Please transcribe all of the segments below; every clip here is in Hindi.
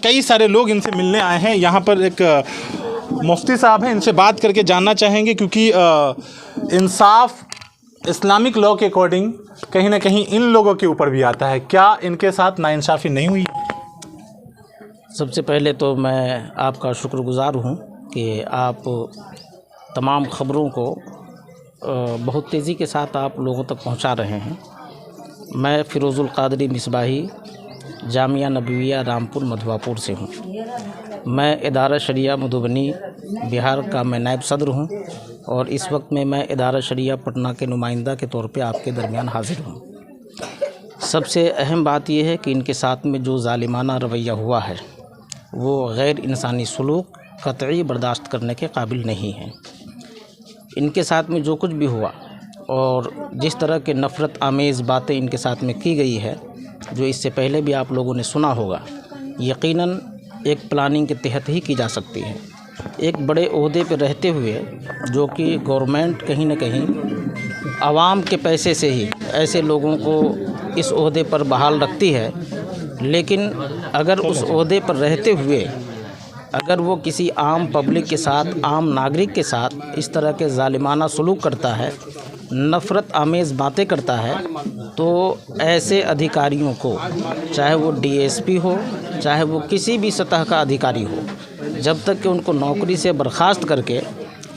कई सारे लोग इनसे मिलने आए हैं। यहाँ पर एक मुफ्ती साहब हैं, इनसे बात करके जानना चाहेंगे, क्योंकि इंसाफ इस्लामिक लॉ के अकॉर्डिंग कहीं ना कहीं इन लोगों के ऊपर भी आता है। क्या इनके साथ नाइंसाफ़ी नहीं हुई? सबसे पहले तो मैं आपका शुक्रगुज़ार हूँ कि आप तमाम ख़बरों को बहुत तेज़ी के साथ आप लोगों तक पहुँचा रहे हैं। मैं फ़िरोज़ुल क़ादरी मिसबाही जामिया नबविया रामपुर मधवापुर से हूँ। मैं इदारा शरिया मधुबनी बिहार का मैं नायब सदर हूँ और इस वक्त में मैं इदारा शरिया पटना के नुमाइंदा के तौर पे आपके दरमियान हाज़िर हूँ। सबसे अहम बात यह है कि इनके साथ में जो ज़ालिमाना रवैया हुआ है वो गैर इंसानी सलूक क़तई बर्दाश्त करने के काबिल नहीं है। इनके साथ में जो कुछ भी हुआ और जिस तरह के नफ़रत आमेज़ बातें इनके साथ में की गई है, जो इससे पहले भी आप लोगों ने सुना होगा, यकीनन एक प्लानिंग के तहत ही की जा सकती है। एक बड़े ओहदे पर रहते हुए जो कि गवर्नमेंट कहीं न कहीं आवाम के पैसे से ही ऐसे लोगों को इस ओहदे पर बहाल रखती है, लेकिन अगर उस ओहदे पर रहते हुए अगर वो किसी आम पब्लिक के साथ, आम नागरिक के साथ इस तरह के ज़ालिमाना सलूक करता है, नफ़रत आमेज़ बातें करता है, तो ऐसे अधिकारियों को, चाहे वो डीएसपी हो, चाहे वो किसी भी सतह का अधिकारी हो, जब तक कि उनको नौकरी से बर्खास्त करके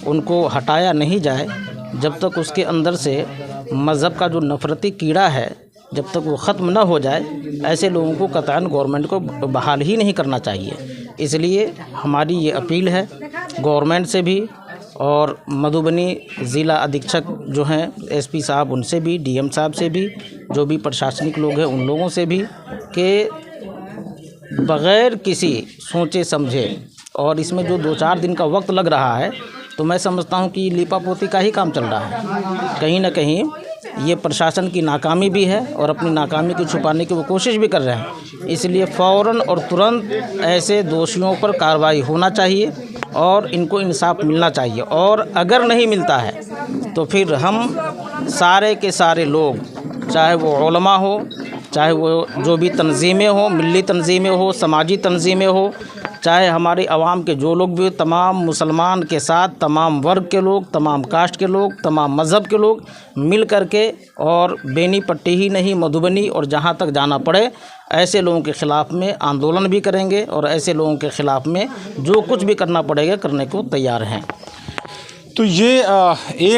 उनको हटाया नहीं जाए, जब तक उसके अंदर से मज़हब का जो नफ़रती कीड़ा है जब तक वो ख़त्म ना हो जाए, ऐसे लोगों को कतई गवर्नमेंट को बहाल ही नहीं करना चाहिए। इसलिए हमारी ये अपील है गवर्नमेंट से भी और मधुबनी ज़िला अधीक्षक जो हैं एसपी साहब, उनसे भी, डीएम साहब से भी, जो भी प्रशासनिक लोग हैं उन लोगों से भी, कि बग़ैर किसी सोचे समझे, और इसमें जो 2-4 दिन का वक्त लग रहा है, तो मैं समझता हूँ कि लिपापोती का ही काम चल रहा है। कहीं ना कहीं ये प्रशासन की नाकामी भी है और अपनी नाकामी को छुपाने की वो कोशिश भी कर रहे हैं। इसलिए फ़ौरन और तुरंत ऐसे दोषियों पर कार्रवाई होना चाहिए और इनको इंसाफ मिलना चाहिए। और अगर नहीं मिलता है तो फिर हम सारे के सारे लोग, चाहे वो उलमा हो, चाहे वो जो भी तंजीमें हो, मिली तंजीमें हो, समाजी तंजीमें हो, चाहे हमारी आवाम के जो लोग भी, तमाम मुसलमान के साथ तमाम वर्ग के लोग, तमाम कास्ट के लोग, तमाम मज़हब के लोग मिल कर के, और बेनी पट्टी ही नहीं मधुबनी और जहाँ तक जाना पड़े, ऐसे लोगों के ख़िलाफ़ में आंदोलन भी करेंगे और ऐसे लोगों के ख़िलाफ़ में जो कुछ भी करना पड़ेगा करने को तैयार हैं। तो ये एक